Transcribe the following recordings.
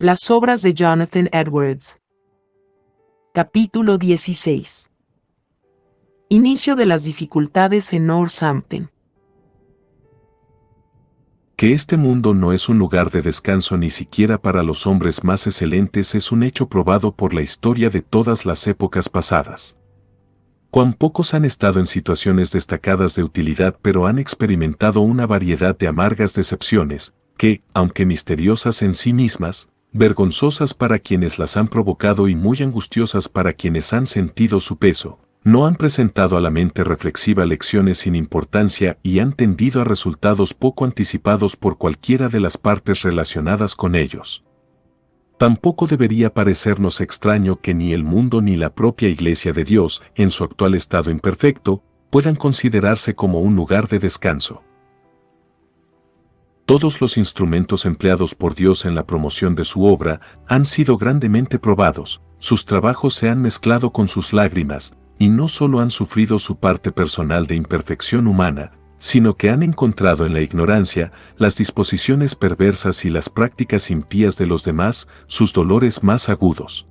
Las obras de Jonathan Edwards. Capítulo 16. Inicio de las dificultades en Northampton. Que este mundo no es un lugar de descanso ni siquiera para los hombres más excelentes es un hecho probado por la historia de todas las épocas pasadas. Cuán pocos han estado en situaciones destacadas de utilidad pero han experimentado una variedad de amargas decepciones, que, aunque misteriosas en sí mismas, vergonzosas para quienes las han provocado y muy angustiosas para quienes han sentido su peso, no han presentado a la mente reflexiva lecciones sin importancia y han tendido a resultados poco anticipados por cualquiera de las partes relacionadas con ellos. Tampoco debería parecernos extraño que ni el mundo ni la propia Iglesia de Dios, en su actual estado imperfecto, puedan considerarse como un lugar de descanso. Todos los instrumentos empleados por Dios en la promoción de su obra han sido grandemente probados, sus trabajos se han mezclado con sus lágrimas, y no solo han sufrido su parte personal de imperfección humana, sino que han encontrado en la ignorancia, las disposiciones perversas y las prácticas impías de los demás, sus dolores más agudos.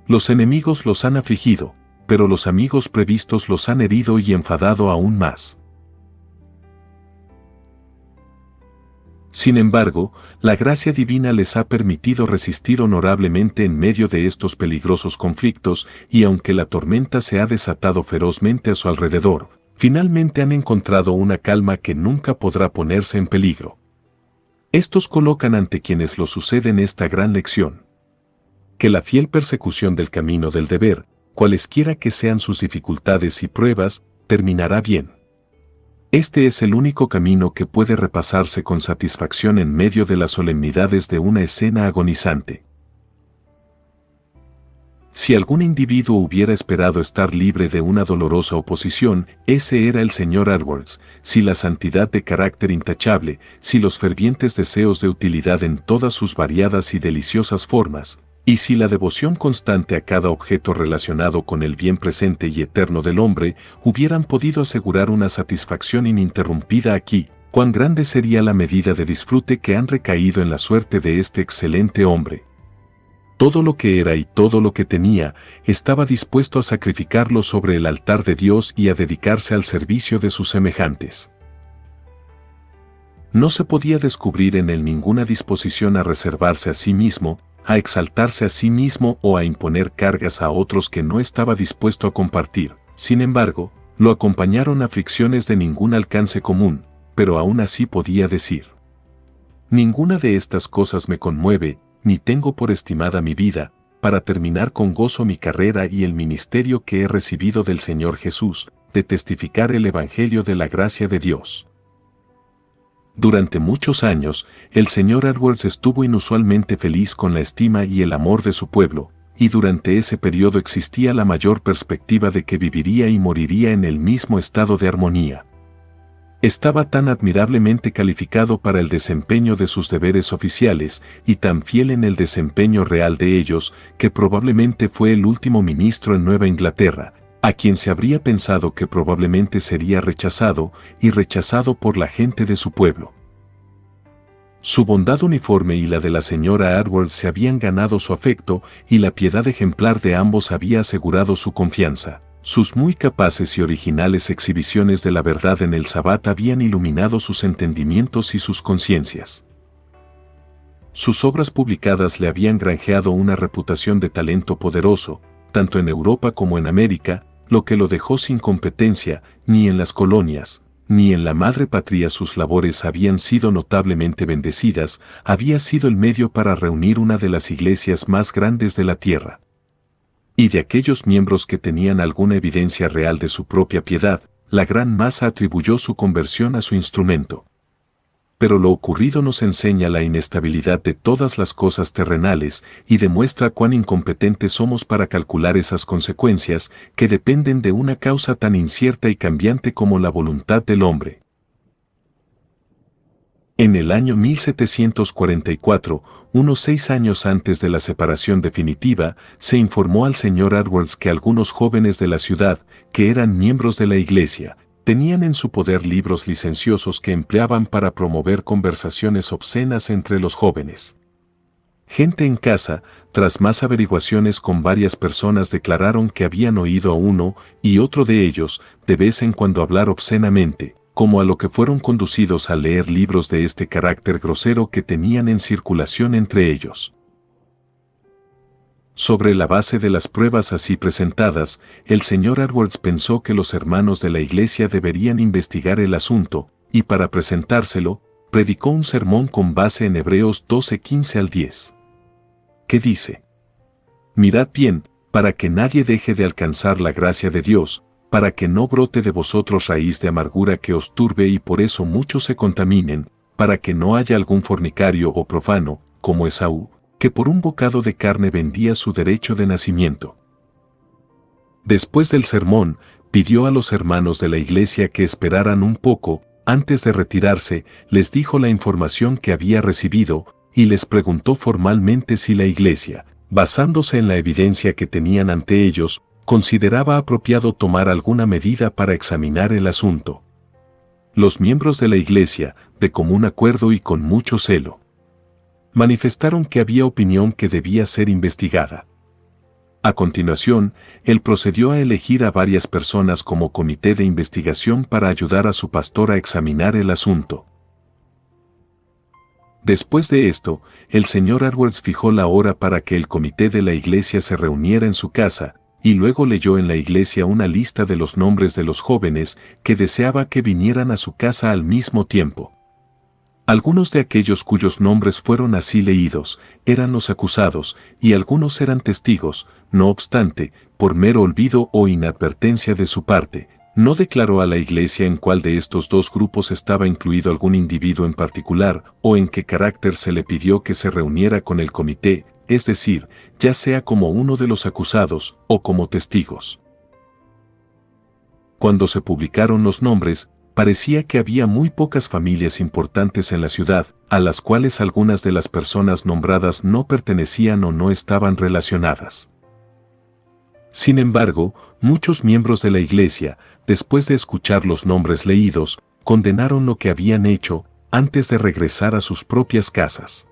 Los enemigos los han afligido, pero los amigos previstos los han herido y enfadado aún más. Sin embargo, la gracia divina les ha permitido resistir honorablemente en medio de estos peligrosos conflictos, y aunque la tormenta se ha desatado ferozmente a su alrededor, finalmente han encontrado una calma que nunca podrá ponerse en peligro. Estos colocan ante quienes lo suceden esta gran lección: que la fiel persecución del camino del deber, cualesquiera que sean sus dificultades y pruebas, terminará bien. Este es el único camino que puede repasarse con satisfacción en medio de las solemnidades de una escena agonizante. Si algún individuo hubiera esperado estar libre de una dolorosa oposición, ese era el Sr. Edwards. Si la santidad de carácter intachable, si los fervientes deseos de utilidad en todas sus variadas y deliciosas formas, y si la devoción constante a cada objeto relacionado con el bien presente y eterno del hombre, hubieran podido asegurar una satisfacción ininterrumpida aquí, cuán grande sería la medida de disfrute que han recaído en la suerte de este excelente hombre. Todo lo que era y todo lo que tenía, estaba dispuesto a sacrificarlo sobre el altar de Dios y a dedicarse al servicio de sus semejantes. No se podía descubrir en él ninguna disposición a reservarse a sí mismo, a exaltarse a sí mismo o a imponer cargas a otros que no estaba dispuesto a compartir. Sin embargo, lo acompañaron aflicciones de ningún alcance común, pero aún así podía decir: ninguna de estas cosas me conmueve, ni tengo por estimada mi vida, para terminar con gozo mi carrera y el ministerio que he recibido del Señor Jesús, de testificar el Evangelio de la gracia de Dios. Durante muchos años, el Sr. Edwards estuvo inusualmente feliz con la estima y el amor de su pueblo, y durante ese periodo existía la mayor perspectiva de que viviría y moriría en el mismo estado de armonía. Estaba tan admirablemente calificado para el desempeño de sus deberes oficiales y tan fiel en el desempeño real de ellos, que probablemente fue el último ministro en Nueva Inglaterra, a quien se habría pensado que probablemente sería rechazado y rechazado por la gente de su pueblo. Su bondad uniforme y la de la señora Edwards se habían ganado su afecto, y la piedad ejemplar de ambos había asegurado su confianza. Sus muy capaces y originales exhibiciones de la verdad en el Sabbat habían iluminado sus entendimientos y sus conciencias. Sus obras publicadas le habían granjeado una reputación de talento poderoso, tanto en Europa como en América, lo que lo dejó sin competencia. Ni en las colonias, ni en la madre patria sus labores habían sido notablemente bendecidas. Había sido el medio para reunir una de las iglesias más grandes de la tierra. Y de aquellos miembros que tenían alguna evidencia real de su propia piedad, la gran masa atribuyó su conversión a su instrumento. Pero lo ocurrido nos enseña la inestabilidad de todas las cosas terrenales y demuestra cuán incompetentes somos para calcular esas consecuencias que dependen de una causa tan incierta y cambiante como la voluntad del hombre. En el año 1744, unos 6 años antes de la separación definitiva, se informó al Sr. Edwards que algunos jóvenes de la ciudad, que eran miembros de la iglesia, tenían en su poder libros licenciosos que empleaban para promover conversaciones obscenas entre los jóvenes. Gente en casa, tras más averiguaciones con varias personas, declararon que habían oído a uno y otro de ellos de vez en cuando hablar obscenamente, como a lo que fueron conducidos a leer libros de este carácter grosero que tenían en circulación entre ellos. Sobre la base de las pruebas así presentadas, el señor Edwards pensó que los hermanos de la iglesia deberían investigar el asunto, y para presentárselo, predicó un sermón con base en Hebreos 12:15 al 10. ¿Qué dice? Mirad bien, para que nadie deje de alcanzar la gracia de Dios, para que no brote de vosotros raíz de amargura que os turbe y por eso muchos se contaminen, para que no haya algún fornicario o profano, como Esaú, que por un bocado de carne vendía su derecho de nacimiento. Después del sermón, pidió a los hermanos de la iglesia que esperaran un poco. Antes de retirarse, les dijo la información que había recibido, y les preguntó formalmente si la iglesia, basándose en la evidencia que tenían ante ellos, consideraba apropiado tomar alguna medida para examinar el asunto. Los miembros de la iglesia, de común acuerdo y con mucho celo, manifestaron que había opinión que debía ser investigada. A continuación, él procedió a elegir a varias personas como comité de investigación para ayudar a su pastor a examinar el asunto. Después de esto, el señor Edwards fijó la hora para que el comité de la iglesia se reuniera en su casa, y luego leyó en la iglesia una lista de los nombres de los jóvenes que deseaba que vinieran a su casa al mismo tiempo. Algunos de aquellos cuyos nombres fueron así leídos, eran los acusados, y algunos eran testigos. No obstante, por mero olvido o inadvertencia de su parte, no declaró a la iglesia en cuál de estos dos grupos estaba incluido algún individuo en particular, o en qué carácter se le pidió que se reuniera con el comité, es decir, ya sea como uno de los acusados, o como testigos. Cuando se publicaron los nombres, parecía que había muy pocas familias importantes en la ciudad, a las cuales algunas de las personas nombradas no pertenecían o no estaban relacionadas. Sin embargo, muchos miembros de la iglesia, después de escuchar los nombres leídos, condenaron lo que habían hecho antes de regresar a sus propias casas.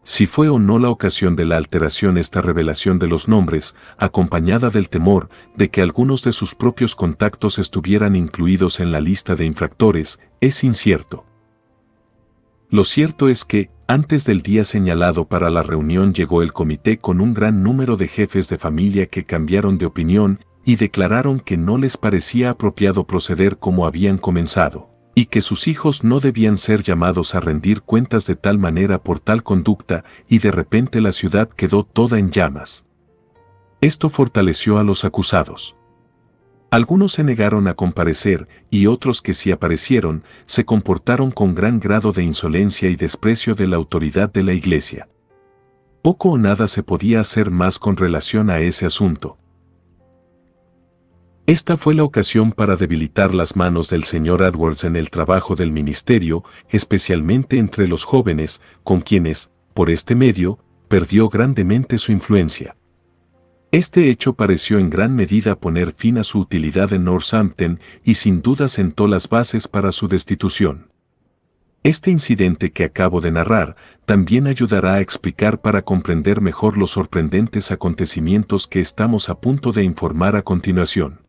Si fue o no la ocasión de la alteración esta revelación de los nombres, acompañada del temor de que algunos de sus propios contactos estuvieran incluidos en la lista de infractores, es incierto. Lo cierto es que, antes del día señalado para la reunión, llegó el comité con un gran número de jefes de familia que cambiaron de opinión y declararon que no les parecía apropiado proceder como habían comenzado, y que sus hijos no debían ser llamados a rendir cuentas de tal manera por tal conducta, y de repente la ciudad quedó toda en llamas. Esto fortaleció a los acusados. Algunos se negaron a comparecer, y otros que sí aparecieron, se comportaron con gran grado de insolencia y desprecio de la autoridad de la iglesia. Poco o nada se podía hacer más con relación a ese asunto. Esta fue la ocasión para debilitar las manos del señor Edwards en el trabajo del ministerio, especialmente entre los jóvenes, con quienes, por este medio, perdió grandemente su influencia. Este hecho pareció en gran medida poner fin a su utilidad en Northampton y sin duda sentó las bases para su destitución. Este incidente que acabo de narrar también ayudará a explicar para comprender mejor los sorprendentes acontecimientos que estamos a punto de informar a continuación.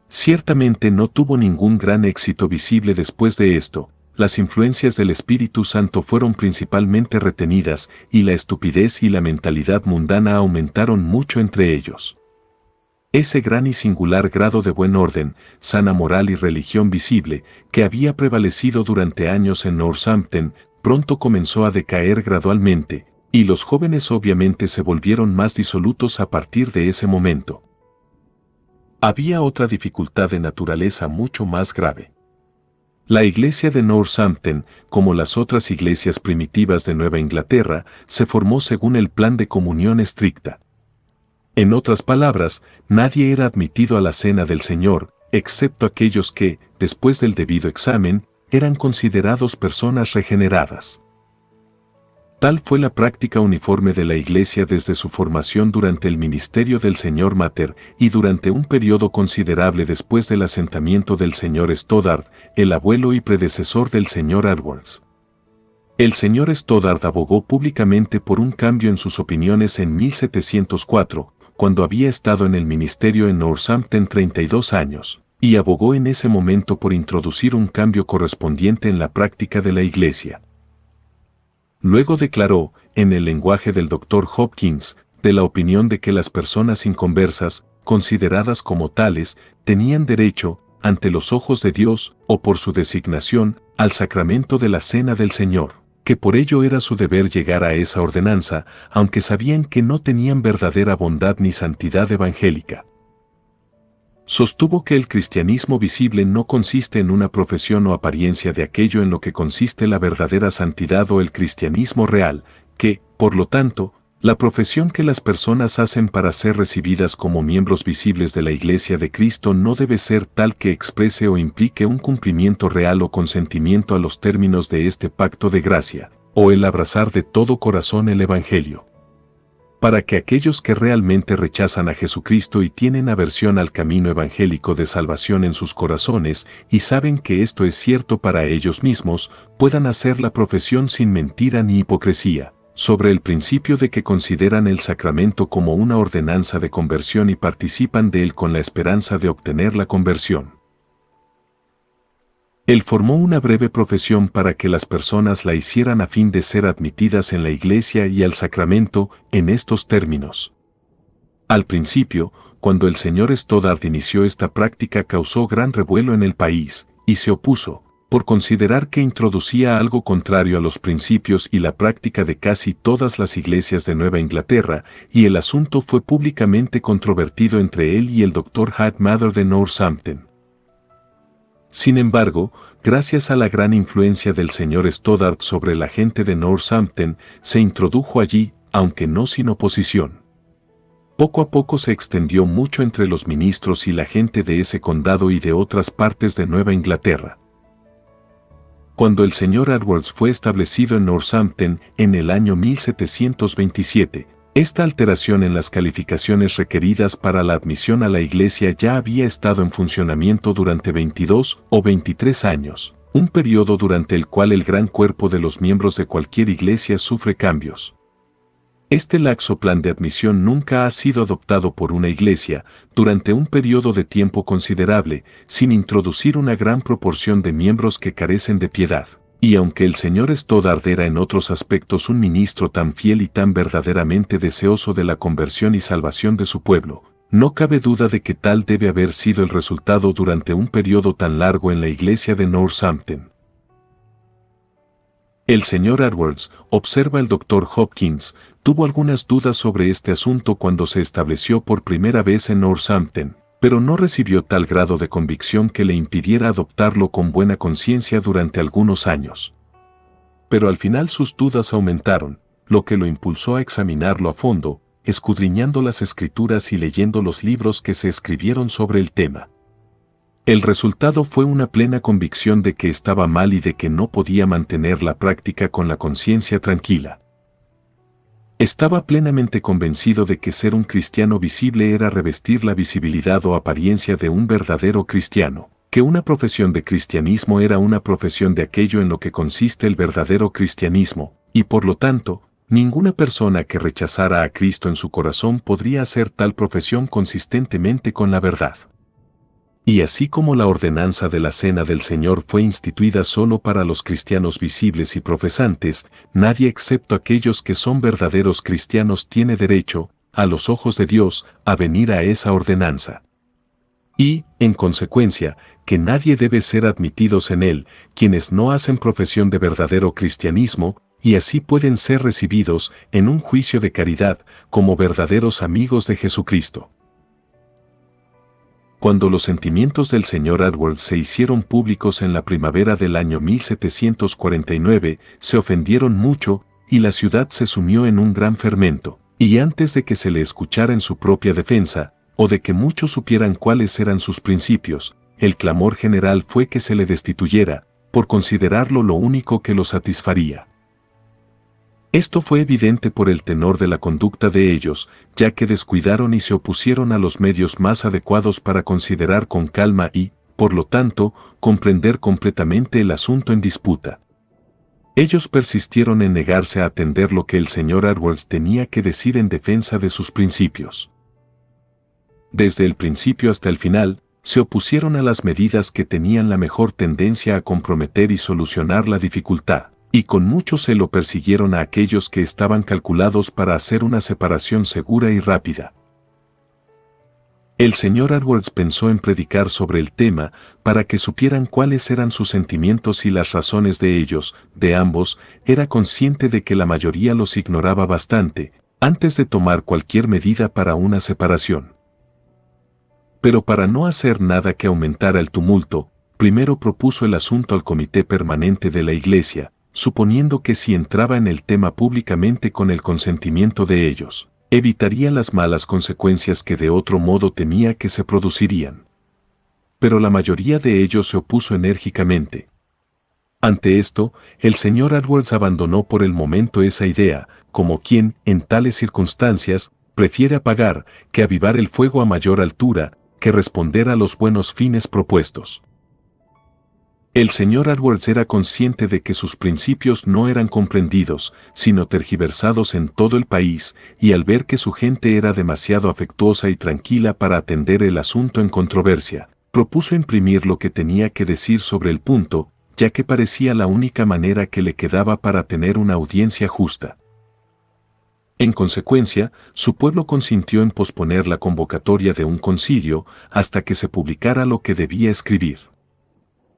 Ciertamente no tuvo ningún gran éxito visible después de esto. Las influencias del Espíritu Santo fueron principalmente retenidas y la estupidez y la mentalidad mundana aumentaron mucho entre ellos. Ese gran y singular grado de buen orden, sana moral y religión visible, que había prevalecido durante años en Northampton, pronto comenzó a decaer gradualmente, y los jóvenes obviamente se volvieron más disolutos a partir de ese momento. Había otra dificultad de naturaleza mucho más grave. La iglesia de Northampton, como las otras iglesias primitivas de Nueva Inglaterra, se formó según el plan de comunión estricta. En otras palabras, nadie era admitido a la cena del Señor, excepto aquellos que, después del debido examen, eran considerados personas regeneradas. Tal fue la práctica uniforme de la Iglesia desde su formación durante el ministerio del Sr. Mather y durante un periodo considerable después del asentamiento del Sr. Stoddard, el abuelo y predecesor del Sr. Edwards. El señor Stoddard abogó públicamente por un cambio en sus opiniones en 1704, cuando había estado en el ministerio en Northampton 32 años, y abogó en ese momento por introducir un cambio correspondiente en la práctica de la Iglesia. Luego declaró, en el lenguaje del Dr. Hopkins, de la opinión de que las personas inconversas, consideradas como tales, tenían derecho, ante los ojos de Dios, o por su designación, al sacramento de la Cena del Señor, que por ello era su deber llegar a esa ordenanza, aunque sabían que no tenían verdadera bondad ni santidad evangélica. Sostuvo que el cristianismo visible no consiste en una profesión o apariencia de aquello en lo que consiste la verdadera santidad o el cristianismo real, que, por lo tanto, la profesión que las personas hacen para ser recibidas como miembros visibles de la Iglesia de Cristo no debe ser tal que exprese o implique un cumplimiento real o consentimiento a los términos de este pacto de gracia, o el abrazar de todo corazón el Evangelio. Para que aquellos que realmente rechazan a Jesucristo y tienen aversión al camino evangélico de salvación en sus corazones y saben que esto es cierto para ellos mismos, puedan hacer la profesión sin mentira ni hipocresía, sobre el principio de que consideran el sacramento como una ordenanza de conversión y participan de él con la esperanza de obtener la conversión. Él formó una breve profesión para que las personas la hicieran a fin de ser admitidas en la Iglesia y al sacramento, en estos términos. Al principio, cuando el señor Stoddard inició esta práctica causó gran revuelo en el país, y se opuso, por considerar que introducía algo contrario a los principios y la práctica de casi todas las iglesias de Nueva Inglaterra, y el asunto fue públicamente controvertido entre él y el Dr. Hyde Mather de Northampton. Sin embargo, gracias a la gran influencia del señor Stoddard sobre la gente de Northampton, se introdujo allí, aunque no sin oposición. Poco a poco se extendió mucho entre los ministros y la gente de ese condado y de otras partes de Nueva Inglaterra. Cuando el señor Edwards fue establecido en Northampton en el año 1727, esta alteración en las calificaciones requeridas para la admisión a la Iglesia ya había estado en funcionamiento durante 22 o 23 años, un periodo durante el cual el gran cuerpo de los miembros de cualquier iglesia sufre cambios. Este laxo plan de admisión nunca ha sido adoptado por una iglesia, durante un periodo de tiempo considerable, sin introducir una gran proporción de miembros que carecen de piedad. Y aunque el señor Stoddard era en otros aspectos un ministro tan fiel y tan verdaderamente deseoso de la conversión y salvación de su pueblo, no cabe duda de que tal debe haber sido el resultado durante un periodo tan largo en la iglesia de Northampton. El señor Edwards, observa el Dr. Hopkins, tuvo algunas dudas sobre este asunto cuando se estableció por primera vez en Northampton, pero no recibió tal grado de convicción que le impidiera adoptarlo con buena conciencia durante algunos años. Pero al final sus dudas aumentaron, lo que lo impulsó a examinarlo a fondo, escudriñando las escrituras y leyendo los libros que se escribieron sobre el tema. El resultado fue una plena convicción de que estaba mal y de que no podía mantener la práctica con la conciencia tranquila. Estaba plenamente convencido de que ser un cristiano visible era revestir la visibilidad o apariencia de un verdadero cristiano, que una profesión de cristianismo era una profesión de aquello en lo que consiste el verdadero cristianismo, y por lo tanto, ninguna persona que rechazara a Cristo en su corazón podría hacer tal profesión consistentemente con la verdad. Y así como la ordenanza de la Cena del Señor fue instituida solo para los cristianos visibles y profesantes, nadie excepto aquellos que son verdaderos cristianos tiene derecho, a los ojos de Dios, a venir a esa ordenanza. Y, en consecuencia, que nadie debe ser admitidos en él, quienes no hacen profesión de verdadero cristianismo, y así pueden ser recibidos, en un juicio de caridad, como verdaderos amigos de Jesucristo. Cuando los sentimientos del señor Edwards se hicieron públicos en la primavera del año 1749, se ofendieron mucho, y la ciudad se sumió en un gran fermento, y antes de que se le escuchara en su propia defensa, o de que muchos supieran cuáles eran sus principios, el clamor general fue que se le destituyera, por considerarlo lo único que lo satisfaría. Esto fue evidente por el tenor de la conducta de ellos, ya que descuidaron y se opusieron a los medios más adecuados para considerar con calma y, por lo tanto, comprender completamente el asunto en disputa. Ellos persistieron en negarse a atender lo que el señor Edwards tenía que decir en defensa de sus principios. Desde el principio hasta el final, se opusieron a las medidas que tenían la mejor tendencia a comprometer y solucionar la dificultad, y con mucho celo persiguieron a aquellos que estaban calculados para hacer una separación segura y rápida. El señor Edwards pensó en predicar sobre el tema para que supieran cuáles eran sus sentimientos y las razones de ellos, de ambos. Era consciente de que la mayoría los ignoraba bastante, antes de tomar cualquier medida para una separación. Pero para no hacer nada que aumentara el tumulto, primero propuso el asunto al comité permanente de la iglesia, suponiendo que si entraba en el tema públicamente con el consentimiento de ellos, evitaría las malas consecuencias que de otro modo temía que se producirían. Pero la mayoría de ellos se opuso enérgicamente. Ante esto, el señor Edwards abandonó por el momento esa idea, como quien, en tales circunstancias, prefiere apagar que avivar el fuego a mayor altura, que responder a los buenos fines propuestos. El señor Edwards era consciente de que sus principios no eran comprendidos, sino tergiversados en todo el país, y al ver que su gente era demasiado afectuosa y tranquila para atender el asunto en controversia, propuso imprimir lo que tenía que decir sobre el punto, ya que parecía la única manera que le quedaba para tener una audiencia justa. En consecuencia, su pueblo consintió en posponer la convocatoria de un concilio hasta que se publicara lo que debía escribir.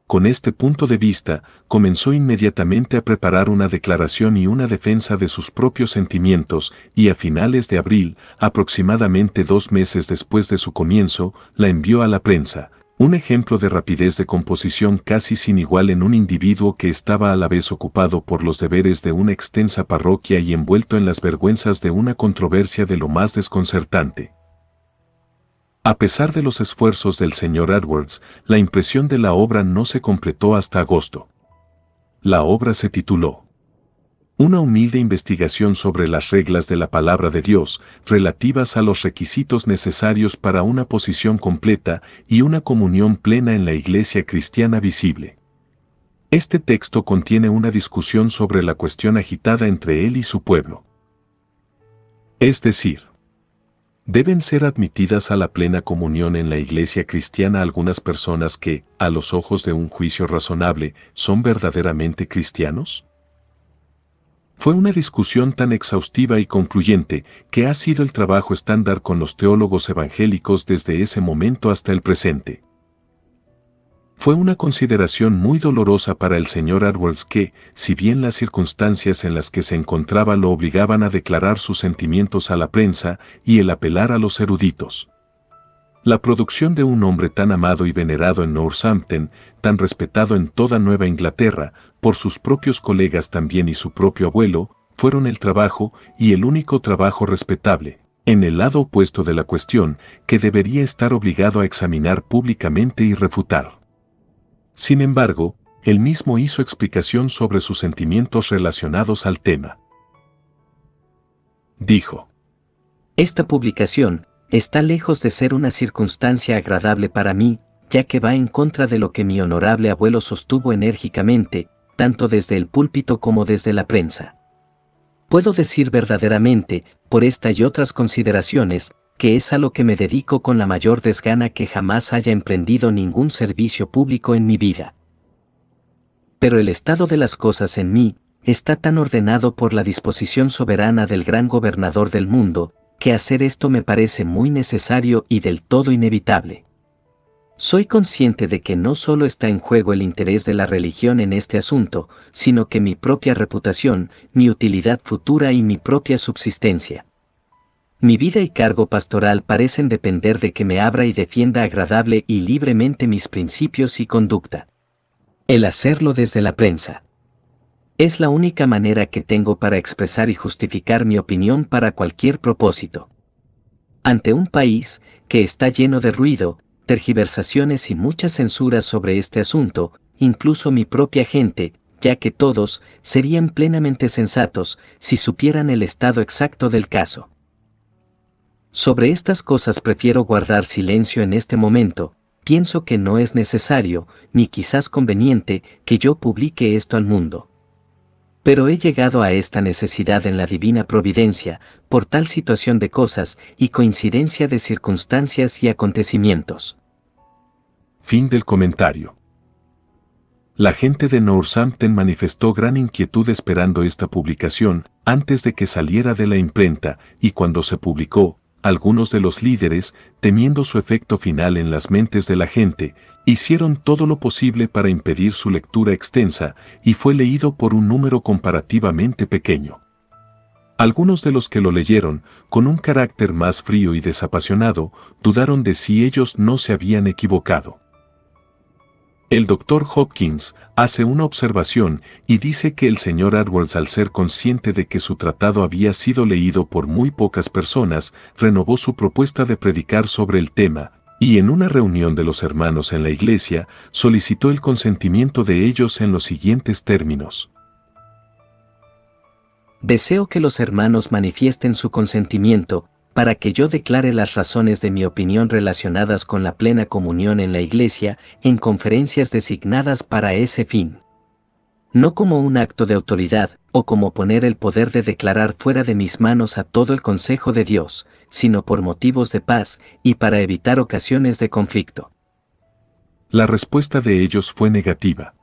Con este punto de vista, comenzó inmediatamente a preparar una declaración y una defensa de sus propios sentimientos, y a finales de abril, aproximadamente 2 meses después de su comienzo, la envió a la prensa, un ejemplo de rapidez de composición casi sin igual en un individuo que estaba a la vez ocupado por los deberes de una extensa parroquia y envuelto en las vergüenzas de una controversia de lo más desconcertante. A pesar de los esfuerzos del señor Edwards, la impresión de la obra no se completó hasta agosto. La obra se tituló Una humilde investigación sobre las reglas de la palabra de Dios, relativas a los requisitos necesarios para una posición completa y una comunión plena en la Iglesia cristiana visible. Este texto contiene una discusión sobre la cuestión agitada entre él y su pueblo. Es decir, ¿deben ser admitidas a la plena comunión en la Iglesia cristiana algunas personas que, a los ojos de un juicio razonable, son verdaderamente cristianos? Fue una discusión tan exhaustiva y concluyente que ha sido el trabajo estándar con los teólogos evangélicos desde ese momento hasta el presente. Fue una consideración muy dolorosa para el señor Edwards que, si bien las circunstancias en las que se encontraba lo obligaban a declarar sus sentimientos a la prensa y el apelar a los eruditos, la producción de un hombre tan amado y venerado en Northampton, tan respetado en toda Nueva Inglaterra, por sus propios colegas también y su propio abuelo, fueron el trabajo, y el único trabajo respetable, en el lado opuesto de la cuestión, que debería estar obligado a examinar públicamente y refutar. Sin embargo, él mismo hizo explicación sobre sus sentimientos relacionados al tema. Dijo: Esta publicación está lejos de ser una circunstancia agradable para mí, ya que va en contra de lo que mi honorable abuelo sostuvo enérgicamente, tanto desde el púlpito como desde la prensa. Puedo decir verdaderamente, por esta y otras consideraciones, que es a lo que me dedico con la mayor desgana que jamás haya emprendido ningún servicio público en mi vida. Pero el estado de las cosas en mí está tan ordenado por la disposición soberana del gran gobernador del mundo, que hacer esto me parece muy necesario y del todo inevitable. Soy consciente de que no solo está en juego el interés de la religión en este asunto, sino que mi propia reputación, mi utilidad futura y mi propia subsistencia. Mi vida y cargo pastoral parecen depender de que me abra y defienda agradable y libremente mis principios y conducta. El hacerlo desde la prensa es la única manera que tengo para expresar y justificar mi opinión para cualquier propósito. Ante un país que está lleno de ruido, tergiversaciones y muchas censuras sobre este asunto, incluso mi propia gente, ya que todos serían plenamente sensatos si supieran el estado exacto del caso. Sobre estas cosas prefiero guardar silencio en este momento. Pienso que no es necesario, ni quizás conveniente, que yo publique esto al mundo. Pero he llegado a esta necesidad en la divina providencia, por tal situación de cosas y coincidencia de circunstancias y acontecimientos. Fin del comentario. La gente de Northampton manifestó gran inquietud esperando esta publicación, antes de que saliera de la imprenta, y cuando se publicó, algunos de los líderes, temiendo su efecto final en las mentes de la gente, hicieron todo lo posible para impedir su lectura extensa, y fue leído por un número comparativamente pequeño. Algunos de los que lo leyeron, con un carácter más frío y desapasionado, dudaron de si ellos no se habían equivocado. El Dr. Hopkins hace una observación y dice que el Sr. Edwards, al ser consciente de que su tratado había sido leído por muy pocas personas, renovó su propuesta de predicar sobre el tema, y en una reunión de los hermanos en la iglesia, solicitó el consentimiento de ellos en los siguientes términos. Deseo que los hermanos manifiesten su consentimiento, para que yo declare las razones de mi opinión relacionadas con la plena comunión en la Iglesia, en conferencias designadas para ese fin. No como un acto de autoridad, o como poner el poder de declarar fuera de mis manos a todo el consejo de Dios, sino por motivos de paz, y para evitar ocasiones de conflicto. La respuesta de ellos fue negativa.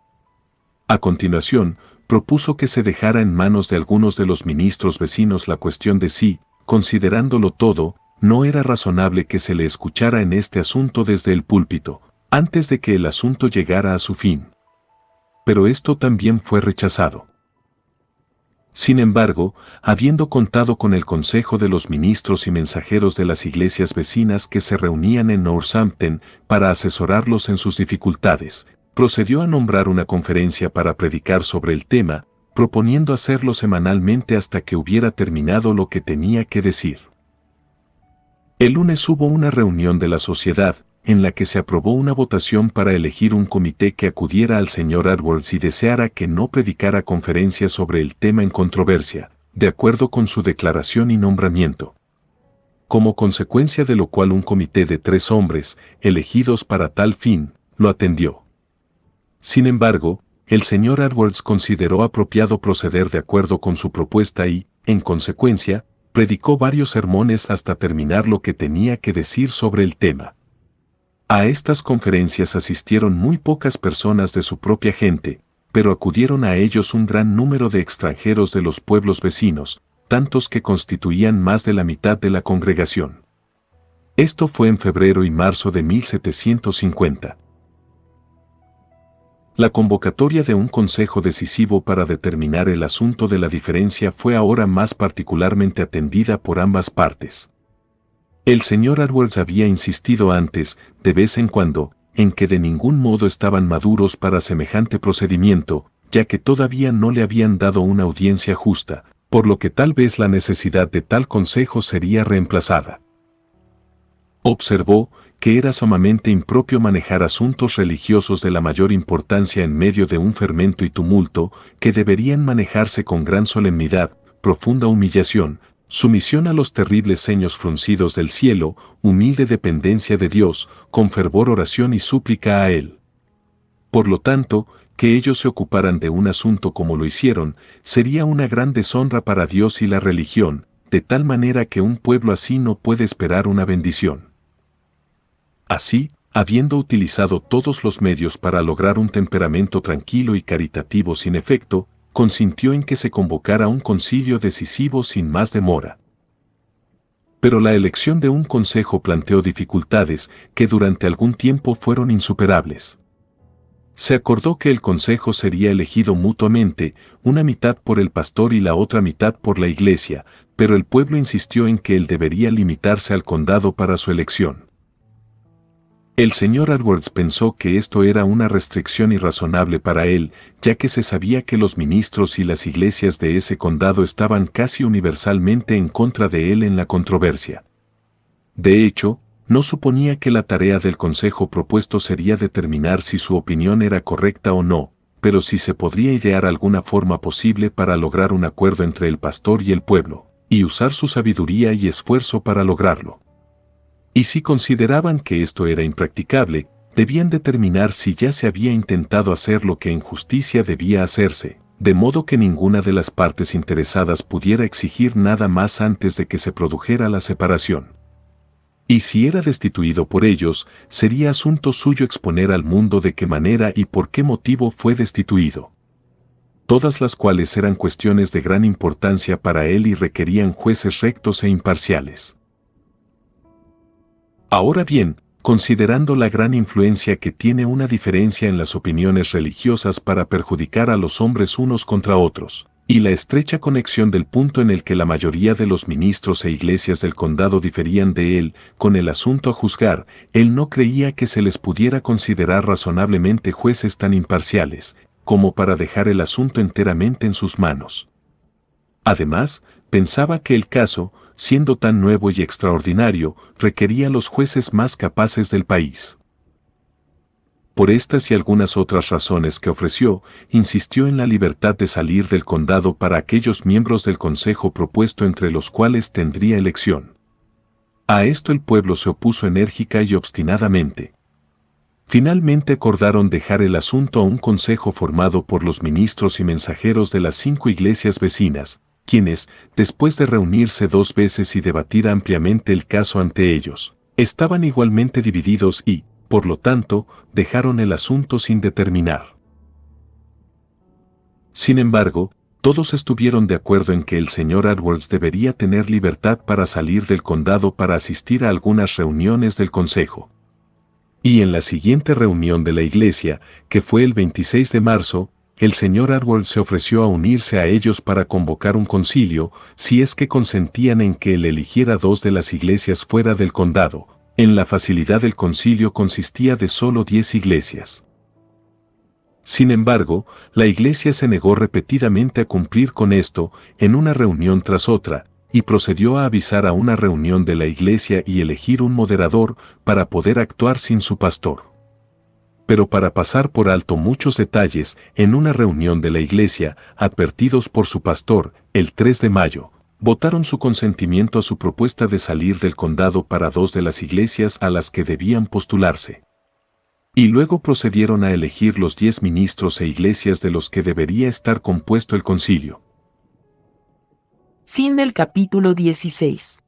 A continuación, propuso que se dejara en manos de algunos de los ministros vecinos la cuestión de si, considerándolo todo, no era razonable que se le escuchara en este asunto desde el púlpito, antes de que el asunto llegara a su fin. Pero esto también fue rechazado. Sin embargo, habiendo contado con el consejo de los ministros y mensajeros de las iglesias vecinas que se reunían en Northampton para asesorarlos en sus dificultades, procedió a nombrar una conferencia para predicar sobre el tema, proponiendo hacerlo semanalmente hasta que hubiera terminado lo que tenía que decir. El lunes hubo una reunión de la sociedad, en la que se aprobó una votación para elegir un comité que acudiera al Sr. Edwards y deseara que no predicara conferencias sobre el tema en controversia, de acuerdo con su declaración y nombramiento. Como consecuencia de lo cual un comité de 3 hombres, elegidos para tal fin, lo atendió. Sin embargo, el Sr. Edwards consideró apropiado proceder de acuerdo con su propuesta y, en consecuencia, predicó varios sermones hasta terminar lo que tenía que decir sobre el tema. A estas conferencias asistieron muy pocas personas de su propia gente, pero acudieron a ellos un gran número de extranjeros de los pueblos vecinos, tantos que constituían más de la mitad de la congregación. Esto fue en febrero y marzo de 1750. La convocatoria de un consejo decisivo para determinar el asunto de la diferencia fue ahora más particularmente atendida por ambas partes. El Sr. Edwards había insistido antes, de vez en cuando, en que de ningún modo estaban maduros para semejante procedimiento, ya que todavía no le habían dado una audiencia justa, por lo que tal vez la necesidad de tal consejo sería reemplazada. Observó que era sumamente impropio manejar asuntos religiosos de la mayor importancia en medio de un fermento y tumulto, que deberían manejarse con gran solemnidad, profunda humillación, sumisión a los terribles seños fruncidos del cielo, humilde dependencia de Dios, con fervor oración y súplica a Él. Por lo tanto, que ellos se ocuparan de un asunto como lo hicieron, sería una gran deshonra para Dios y la religión, de tal manera que un pueblo así no puede esperar una bendición. Así, habiendo utilizado todos los medios para lograr un temperamento tranquilo y caritativo sin efecto, consintió en que se convocara un concilio decisivo sin más demora. Pero la elección de un consejo planteó dificultades que durante algún tiempo fueron insuperables. Se acordó que el consejo sería elegido mutuamente, una mitad por el pastor y la otra mitad por la iglesia, pero el pueblo insistió en que él debería limitarse al condado para su elección. El Sr. Edwards pensó que esto era una restricción irrazonable para él, ya que se sabía que los ministros y las iglesias de ese condado estaban casi universalmente en contra de él en la controversia. De hecho, no suponía que la tarea del consejo propuesto sería determinar si su opinión era correcta o no, pero si se podría idear alguna forma posible para lograr un acuerdo entre el pastor y el pueblo, y usar su sabiduría y esfuerzo para lograrlo. Y si consideraban que esto era impracticable, debían determinar si ya se había intentado hacer lo que en justicia debía hacerse, de modo que ninguna de las partes interesadas pudiera exigir nada más antes de que se produjera la separación. Y si era destituido por ellos, sería asunto suyo exponer al mundo de qué manera y por qué motivo fue destituido. Todas las cuales eran cuestiones de gran importancia para él y requerían jueces rectos e imparciales. Ahora bien, considerando la gran influencia que tiene una diferencia en las opiniones religiosas para perjudicar a los hombres unos contra otros, y la estrecha conexión del punto en el que la mayoría de los ministros e iglesias del condado diferían de él con el asunto a juzgar, él no creía que se les pudiera considerar razonablemente jueces tan imparciales, como para dejar el asunto enteramente en sus manos. Además, pensaba que el caso, siendo tan nuevo y extraordinario, requería los jueces más capaces del país. Por estas y algunas otras razones que ofreció, insistió en la libertad de salir del condado para aquellos miembros del consejo propuesto entre los cuales tendría elección. A esto el pueblo se opuso enérgica y obstinadamente. Finalmente acordaron dejar el asunto a un consejo formado por los ministros y mensajeros de las 5 iglesias vecinas, quienes, después de reunirse 2 veces y debatir ampliamente el caso ante ellos, estaban igualmente divididos y, por lo tanto, dejaron el asunto sin determinar. Sin embargo, todos estuvieron de acuerdo en que el señor Edwards debería tener libertad para salir del condado para asistir a algunas reuniones del consejo. Y en la siguiente reunión de la iglesia, que fue el 26 de marzo, el señor Edwards se ofreció a unirse a ellos para convocar un concilio, si es que consentían en que él eligiera 2 de las iglesias fuera del condado. En la facilidad del concilio consistía de solo 10 iglesias. Sin embargo, la iglesia se negó repetidamente a cumplir con esto, en una reunión tras otra, y procedió a avisar a una reunión de la iglesia y elegir un moderador para poder actuar sin su pastor. Pero para pasar por alto muchos detalles, en una reunión de la iglesia, advertidos por su pastor, el 3 de mayo, votaron su consentimiento a su propuesta de salir del condado para 2 de las iglesias a las que debían postularse. Y luego procedieron a elegir los 10 ministros e iglesias de los que debería estar compuesto el concilio. Fin del capítulo 16.